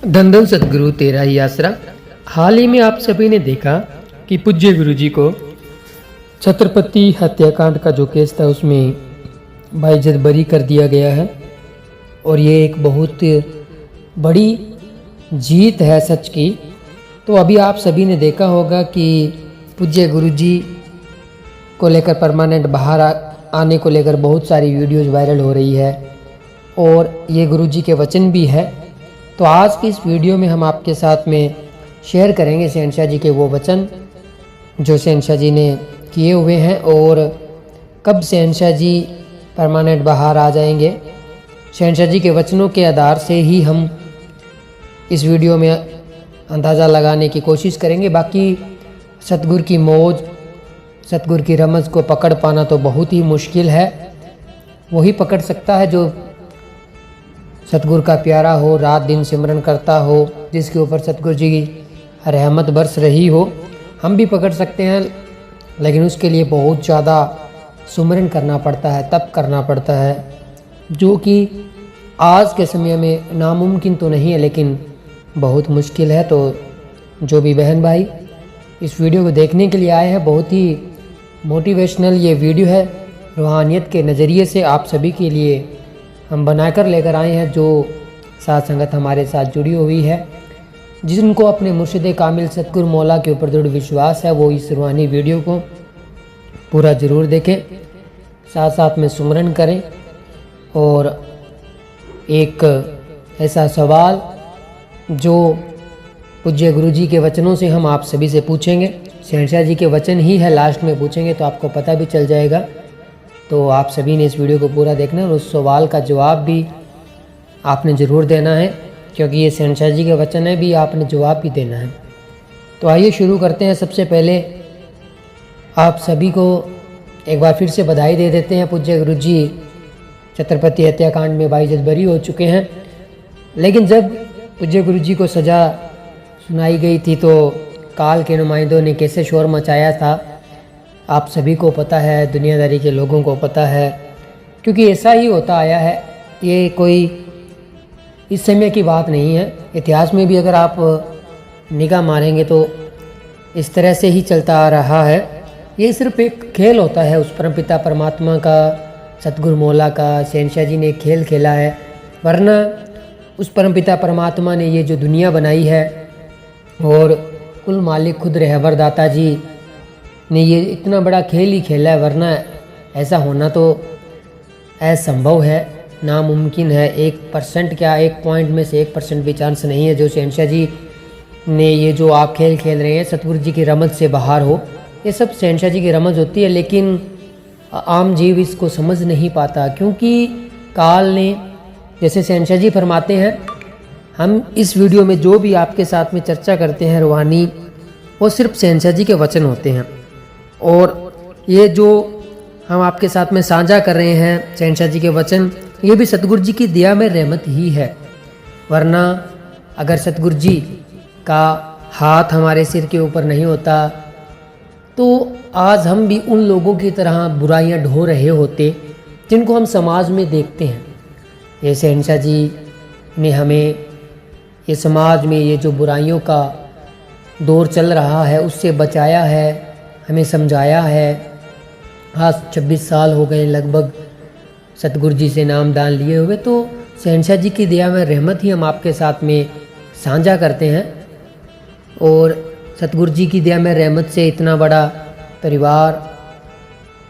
धन धन सतगुरु तेरा ही आसरा। हाल ही में आप सभी ने देखा कि पूज्य गुरु जी को छत्रपति हत्याकांड का जो केस था उसमें बाइज्जत बरी कर दिया गया है और ये एक बहुत बड़ी जीत है सच की। तो अभी आप सभी ने देखा होगा कि पूज्य गुरु जी को लेकर परमानेंट बाहर आने को लेकर बहुत सारी वीडियोज़ वायरल हो रही है और ये गुरु जी के वचन भी है। तो आज की इस वीडियो में हम आपके साथ में शेयर करेंगे शहनशाह जी के वो वचन जो शहनशाह जी ने किए हुए हैं और कब शहनशाह जी परमानेंट बाहर आ जाएंगे। शहनशाह जी के वचनों के आधार से ही हम इस वीडियो में अंदाज़ा लगाने की कोशिश करेंगे। बाकी सतगुर की मौज, सतगुर की रमज़ को पकड़ पाना तो बहुत ही मुश्किल है। वही पकड़ सकता है जो सतगुर का प्यारा हो, रात दिन सिमरन करता हो, जिसके ऊपर सतगुर जी की रहमत बरस रही हो। हम भी पकड़ सकते हैं लेकिन उसके लिए बहुत ज़्यादा सुमरन करना पड़ता है, तप करना पड़ता है, जो कि आज के समय में नामुमकिन तो नहीं है लेकिन बहुत मुश्किल है। तो जो भी बहन भाई इस वीडियो को देखने के लिए आए हैं, बहुत ही मोटिवेशनल ये वीडियो है, रूहानियत के नज़रिए से आप सभी के लिए हम बनाकर लेकर आए हैं। जो साथ संगत हमारे साथ जुड़ी हुई है, जिनको अपने मुर्शिद कामिल सतगुर मौला के ऊपर दृढ़ विश्वास है, वो इस रूहानी वीडियो को पूरा ज़रूर देखें, साथ साथ में सुमरन करें। और एक ऐसा सवाल जो पूज्य गुरु जी के वचनों से हम आप सभी से पूछेंगे, शहनशाह जी के वचन ही है, लास्ट में पूछेंगे तो आपको पता भी चल जाएगा। तो आप सभी ने इस वीडियो को पूरा देखना है और उस सवाल का जवाब भी आपने ज़रूर देना है, क्योंकि ये शहनशाह जी के वचन है, भी आपने जवाब भी देना है। तो आइए शुरू करते हैं। सबसे पहले आप सभी को एक बार फिर से बधाई दे देते हैं। पूज्य गुरु जी छत्रपति हत्याकांड में बाइज्जत बरी हो चुके हैं, लेकिन जब पूज्य गुरु जी को सज़ा सुनाई गई थी तो काल के नुमाइंदों ने कैसे शोर मचाया था, आप सभी को पता है, दुनियादारी के लोगों को पता है, क्योंकि ऐसा ही होता आया है। ये कोई इस समय की बात नहीं है, इतिहास में भी अगर आप निगाह मारेंगे तो इस तरह से ही चलता आ रहा है। ये सिर्फ एक खेल होता है उस परमपिता परमात्मा का, सतगुरु मौला का। शहनशाह जी ने खेल खेला है, वरना उस परमपिता परमात्मा ने ये जो दुनिया बनाई है और कुल मालिक खुद रहबर दाता जी ने ये इतना बड़ा खेल ही खेला है, वरना ऐसा होना तो असंभव है, नामुमकिन है। 1% क्या, 1 पॉइंट में से 1% भी चांस नहीं है जो शहनशाह जी ने ये जो आप खेल खेल रहे हैं सतगुरु जी की रमज़ से बाहर हो। ये सब शहनशाह जी की रमज़ होती है, लेकिन आम जीव इसको समझ नहीं पाता, क्योंकि काल ने, जैसे शहनशाह जी फरमाते हैं, हम इस वीडियो में जो भी आपके साथ में चर्चा करते हैं रूहानी, वो सिर्फ शहनशाह जी के वचन होते हैं। और ये जो हम आपके साथ में साझा कर रहे हैं शहनशाह जी के वचन, ये भी सतगुरु जी की दिया में रहमत ही है। वरना अगर सतगुरु जी का हाथ हमारे सिर के ऊपर नहीं होता तो आज हम भी उन लोगों की तरह बुराइयां ढो रहे होते जिनको हम समाज में देखते हैं। ये शहनशाह जी ने हमें ये समाज में ये जो बुराइयों का दौर चल रहा है उससे बचाया है, हमें समझाया है। आज 26 साल हो गए लगभग सतगुरु जी से नाम दान लिए हुए, तो शहनशाह जी की दया में रहमत ही हम आपके साथ में साझा करते हैं। और सतगुरु जी की दया में रहमत से इतना बड़ा परिवार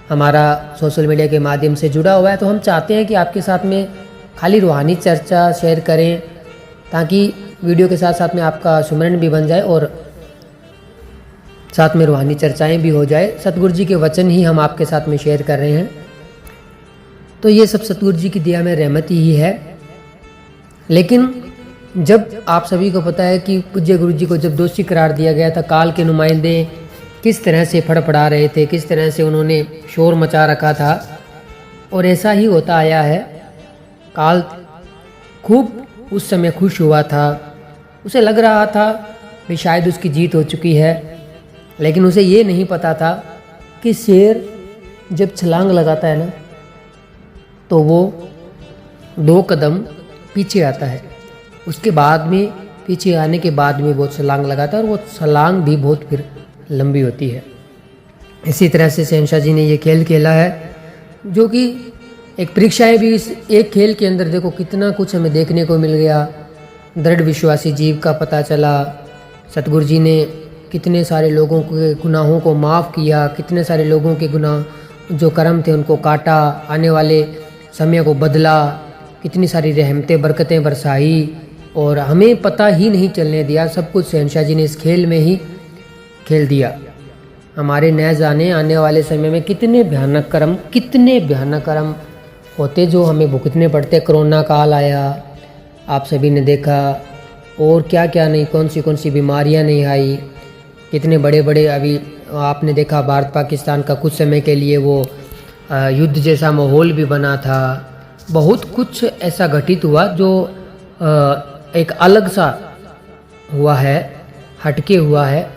हमारा सोशल मीडिया के माध्यम से जुड़ा हुआ है, तो हम चाहते हैं कि आपके साथ में खाली रूहानी चर्चा शेयर करें, ताकि वीडियो के साथ साथ में आपका सुमरन भी बन जाए और साथ में रूहानी चर्चाएं भी हो जाए। सतगुरु जी के वचन ही हम आपके साथ में शेयर कर रहे हैं। तो ये सब सतगुरु जी की दिया में रहमत ही है। लेकिन जब आप सभी को पता है कि पूज्य गुरु जी को जब दोषी करार दिया गया था, काल के नुमाइंदे किस तरह से फड़फड़ा रहे थे, किस तरह से उन्होंने शोर मचा रखा था, और ऐसा ही होता आया है। काल खूब उस समय खुश हुआ था, उसे लग रहा था कि शायद उसकी जीत हो चुकी है, लेकिन उसे ये नहीं पता था कि शेर जब छलांग लगाता है ना तो वो 2 कदम पीछे आता है, उसके बाद में पीछे आने के बाद में वो छलांग लगाता है और वो छलांग भी बहुत फिर लंबी होती है। इसी तरह से शहंशाह जी ने ये खेल खेला है, जो कि एक परीक्षाएं भी इस एक खेल के अंदर देखो कितना कुछ हमें देखने को मिल गया। दृढ़ विश्वासी जीव का पता चला, सतगुरु जी ने कितने सारे लोगों के गुनाहों को माफ़ किया, कितने सारे लोगों के गुनाह जो कर्म थे उनको काटा, आने वाले समय को बदला, कितनी सारी रहमतें बरकतें बरसाई और हमें पता ही नहीं चलने दिया। सब कुछ शहंशाह जी ने इस खेल में ही खेल दिया। हमारे न जाने आने वाले समय में कितने भयानक कर्म होते जो हमें भुगतने पड़ते। कोरोना काल आया, आप सभी ने देखा, और क्या क्या नहीं, कौन सी बीमारियां नहीं आई, कितने बड़े बड़े अभी आपने देखा भारत पाकिस्तान का कुछ समय के लिए वो युद्ध जैसा माहौल भी बना था। बहुत कुछ ऐसा घटित हुआ जो एक अलग सा हुआ है, हटके हुआ है।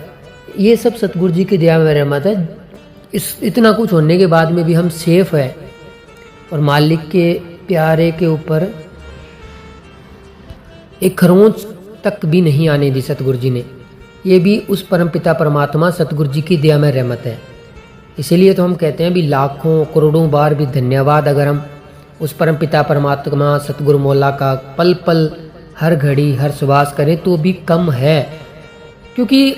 ये सब सतगुरु जी की दया में रहमत है। इतना कुछ होने के बाद में भी हम सेफ है और मालिक के प्यारे के ऊपर एक खरोंच तक भी नहीं आने दी सतगुरु जी ने। ये भी उस परमपिता परमात्मा सतगुरु जी की दया में रहमत है। इसीलिए तो हम कहते हैं भी लाखों करोड़ों बार भी धन्यवाद अगर हम उस परमपिता परमात्मा सतगुरु मौला का पल पल हर घड़ी हर श्वास करें तो भी कम है। क्योंकि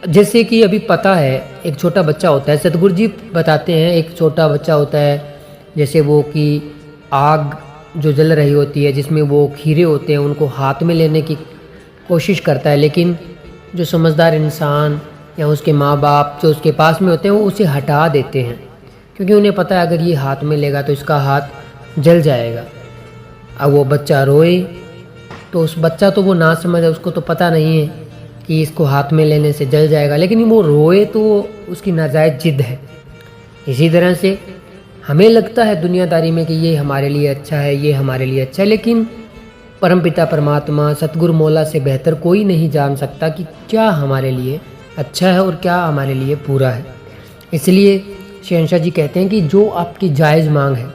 जैसे कि अभी पता है एक छोटा बच्चा होता है, सतगुरु जी बताते हैं एक छोटा बच्चा होता है, जैसे वो कि आग जो जल रही होती है जिसमें वो खीरे होते हैं उनको हाथ में लेने की कोशिश करता है, लेकिन जो समझदार इंसान या उसके माँ बाप जो उसके पास में होते हैं वो उसे हटा देते हैं, क्योंकि उन्हें पता है अगर ये हाथ में लेगा तो इसका हाथ जल जाएगा। अब वो बच्चा रोए तो उस बच्चा तो वो ना समझ, उसको तो पता नहीं है कि इसको हाथ में लेने से जल जाएगा, लेकिन वो रोए तो उसकी नाजायज़ जिद है। इसी तरह से हमें लगता है दुनियादारी में कि ये हमारे लिए अच्छा है, ये हमारे लिए अच्छा है, लेकिन परमपिता परमात्मा सतगुरु मौला से बेहतर कोई नहीं जान सकता कि क्या हमारे लिए अच्छा है और क्या हमारे लिए पूरा है। इसलिए शहंशाह जी कहते हैं कि जो आपकी जायज़ मांग है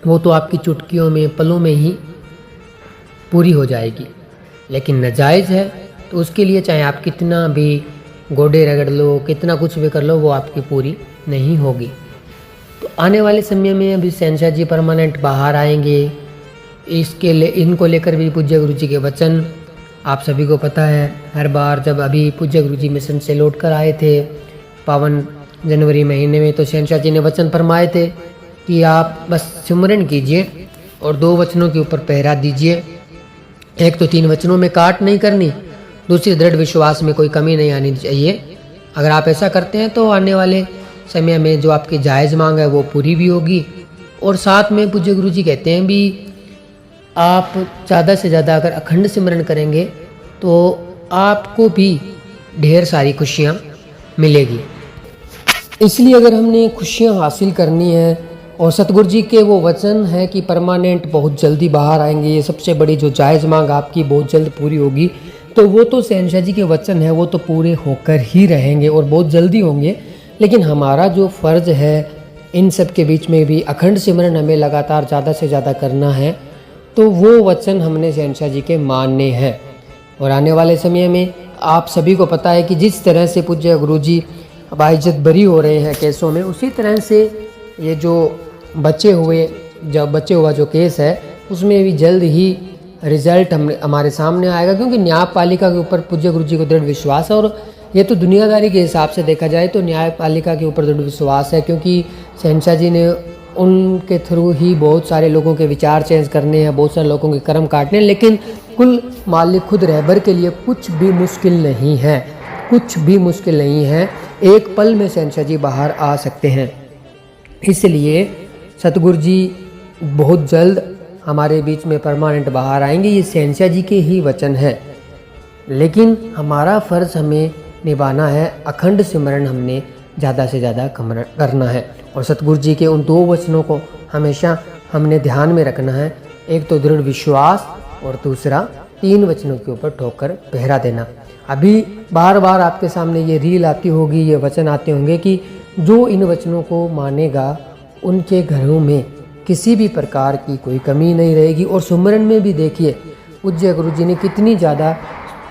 वो तो आपकी चुटकियों में पलों में ही पूरी हो जाएगी, लेकिन नाजायज़ है तो उसके लिए चाहे आप कितना भी गोडे रगड़ लो, कितना कुछ भी कर लो, वो आपकी पूरी नहीं होगी। तो आने वाले समय में अभी शहंशाह जी परमानेंट बाहर आएंगे, इनको लेकर भी पूज्य गुरु जी के वचन आप सभी को पता है। हर बार जब अभी पूज्य गुरु जी मिशन से लौट कर आए थे पावन जनवरी महीने में, तो शहंशाह जी ने वचन फरमाए थे कि आप बस सिमरन कीजिए और 2 वचनों के ऊपर पहरा दीजिए। एक तो 3 वचनों में काट नहीं करनी, दूसरी दृढ़ विश्वास में कोई कमी नहीं आनी चाहिए। अगर आप ऐसा करते हैं तो आने वाले समय में जो आपकी जायज़ मांग है वो पूरी भी होगी। और साथ में पूज्य गुरु जी कहते हैं भी आप ज़्यादा से ज़्यादा अगर अखंड सिमरन करेंगे तो आपको भी ढेर सारी खुशियाँ मिलेगी। इसलिए अगर हमने खुशियाँ हासिल करनी है और सतगुरु जी के वो वचन है कि परमानेंट बहुत जल्दी बाहर आएंगे, ये सबसे बड़ी जो जायज़ मांग आपकी बहुत जल्द पूरी होगी, तो वो तो शहंशाह जी के वचन है वो तो पूरे होकर ही रहेंगे और बहुत जल्दी होंगे। लेकिन हमारा जो फ़र्ज़ है इन सब के बीच में भी अखंड सिमरन हमें लगातार ज़्यादा से ज़्यादा करना है, तो वो वचन हमने शहंशाह जी के मानने हैं। और आने वाले समय में आप सभी को पता है कि जिस तरह से पूज्य गुरु जी बाइज्जत बरी हो रहे हैं केसों में, उसी तरह से ये जो बचे हुआ जो केस है उसमें भी जल्द ही रिजल्ट हमारे सामने आएगा, क्योंकि न्यायपालिका के ऊपर पूज्य गुरु जी को दृढ़ विश्वास है। और ये तो दुनियादारी के हिसाब से देखा जाए तो न्यायपालिका के ऊपर दृढ़ विश्वास है, क्योंकि शहंशाह जी ने उनके थ्रू ही बहुत सारे लोगों के विचार चेंज करने हैं, बहुत सारे लोगों के कर्म काटने हैं, लेकिन कुल मालिक खुद रहबर के लिए कुछ भी मुश्किल नहीं है, कुछ भी मुश्किल नहीं है। एक पल में शहंशाह जी बाहर आ सकते हैं। इसलिए सतगुरु जी बहुत जल्द हमारे बीच में परमानेंट बाहर आएंगे, ये शहंशाह जी के ही वचन है। लेकिन हमारा फ़र्ज़ हमें निभाना है, अखंड सिमरन हमने ज़्यादा से ज़्यादा करना है और सतगुरु जी के उन 2 वचनों को हमेशा हमने ध्यान में रखना है। एक तो दृढ़ विश्वास और दूसरा 3 वचनों के ऊपर ठोकर पहरा देना। अभी बार बार आपके सामने ये रील आती होगी, ये वचन आते होंगे कि जो इन वचनों को मानेगा उनके घरों में किसी भी प्रकार की कोई कमी नहीं रहेगी। और सुमरन में भी देखिए पूज्य गुरु जी ने कितनी ज़्यादा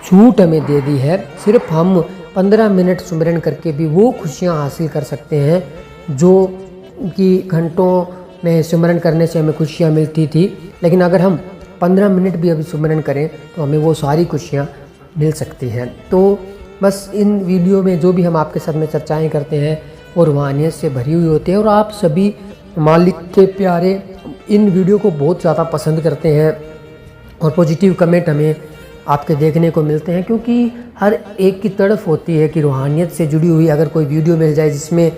छूट हमें दे दी है। सिर्फ हम 15 मिनट सुमिरन करके भी वो खुशियाँ हासिल कर सकते हैं जो कि घंटों में सुमिरन करने से हमें खुशियाँ मिलती थी। लेकिन अगर हम 15 मिनट भी अभी सुमिरन करें तो हमें वो सारी खुशियाँ मिल सकती हैं। तो बस इन वीडियो में जो भी हम आपके साथ में चर्चाएँ करते हैं वो रूहानियत से भरी हुई होती है, और आप सभी मालिक के प्यारे इन वीडियो को बहुत ज़्यादा पसंद करते हैं और पॉजिटिव कमेंट हमें आपके देखने को मिलते हैं, क्योंकि हर एक की तड़फ होती है कि रूहानियत से जुड़ी हुई अगर कोई वीडियो मिल जाए जिसमें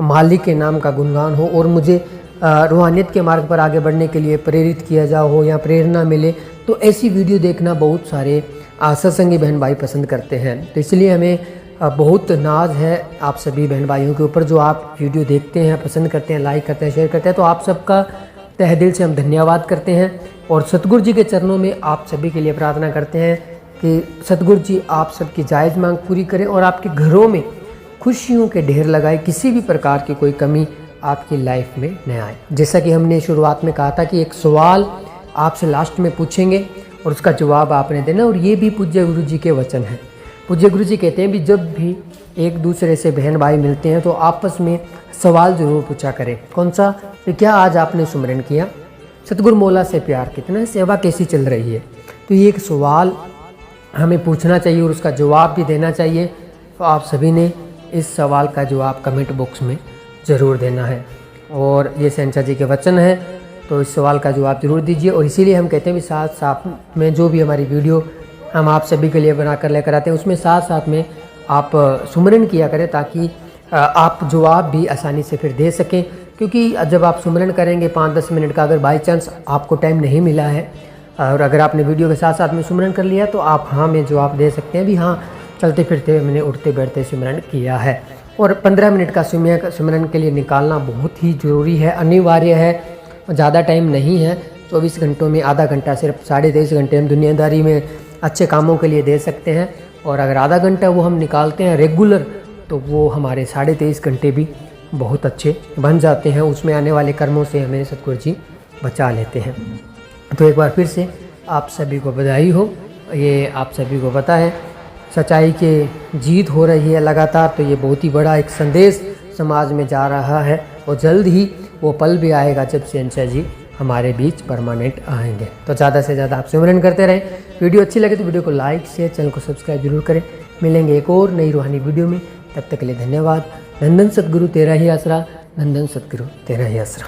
मालिक के नाम का गुणगान हो और मुझे रूहानियत के मार्ग पर आगे बढ़ने के लिए प्रेरित किया जा हो या प्रेरणा मिले, तो ऐसी वीडियो देखना बहुत सारे सत्संगी बहन भाई पसंद करते हैं। तो इसलिए हमें बहुत नाज है आप सभी बहन भाइयों के ऊपर जो आप वीडियो देखते हैं, पसंद करते हैं, लाइक करते हैं, शेयर करते हैं। तो आप सबका तहे दिल से हम धन्यवाद करते हैं और सतगुरु जी के चरणों में आप सभी के लिए प्रार्थना करते हैं कि सतगुरु जी आप सबकी जायज़ मांग पूरी करें और आपके घरों में खुशियों के ढेर लगाए, किसी भी प्रकार की कोई कमी आपकी लाइफ में न आए। जैसा कि हमने शुरुआत में कहा था कि एक सवाल आपसे लास्ट में पूछेंगे और उसका जवाब आपने देना, और ये भी पूज्य गुरु जी के वचन हैं। पूज्य गुरु जी कहते हैं भी जब भी एक दूसरे से बहन भाई मिलते हैं तो आपस में सवाल ज़रूर पूछा करें। कौन सा? कि क्या आज आपने सुमिरन किया? सतगुरु मौला से प्यार कितना? सेवा कैसी चल रही है? तो ये एक सवाल हमें पूछना चाहिए और उसका जवाब भी देना चाहिए। तो आप सभी ने इस सवाल का जवाब कमेंट बॉक्स में ज़रूर देना है, और ये शहंशाह जी के वचन है, तो इस सवाल का जवाब ज़रूर दीजिए। और इसीलिए हम कहते हैं भी साथ साथ में जो भी हमारी वीडियो हम आप सभी के लिए बनाकर लेकर आते हैं उसमें साथ साथ में आप सुमिरन किया करें, ताकि आप जवाब भी आसानी से फिर दे सकें। क्योंकि जब आप सुमिरन करेंगे 5-10 मिनट का, अगर बाई चांस आपको टाइम नहीं मिला है और अगर आपने वीडियो के साथ साथ में सुमिरन कर लिया तो आप हाँ में जवाब दे सकते हैं भी हाँ चलते फिरते मैंने उठते बैठते सुमिरन किया है। और 15 मिनट का सुमिरन के लिए निकालना बहुत ही ज़रूरी है, अनिवार्य है। ज़्यादा टाइम नहीं है, 24 घंटों में आधा घंटा, सिर्फ 23.5 घंटे हम दुनियादारी में अच्छे कामों के लिए दे सकते हैं, और अगर आधा घंटा वो हम निकालते हैं रेगुलर तो वो हमारे 23.5 घंटे भी बहुत अच्छे बन जाते हैं। उसमें आने वाले कर्मों से हमें सतगुरु जी बचा लेते हैं। तो एक बार फिर से आप सभी को बधाई हो। ये आप सभी को पता है सच्चाई के जीत हो रही है लगातार, तो ये बहुत ही बड़ा एक संदेश समाज में जा रहा है, और जल्द ही वो पल भी आएगा जब शहंशाह जी हमारे बीच परमानेंट आएंगे। तो ज़्यादा से ज़्यादा आप सिमरन करते रहें। वीडियो अच्छी लगे तो वीडियो को लाइक शेयर, चैनल को सब्सक्राइब जरूर करें। मिलेंगे एक और नई रूहानी वीडियो में, तब तक के लिए धन्यवाद। नंदन सतगुरु तेरा ही आसरा, नंदन सतगुरु तेरा ही आसरा।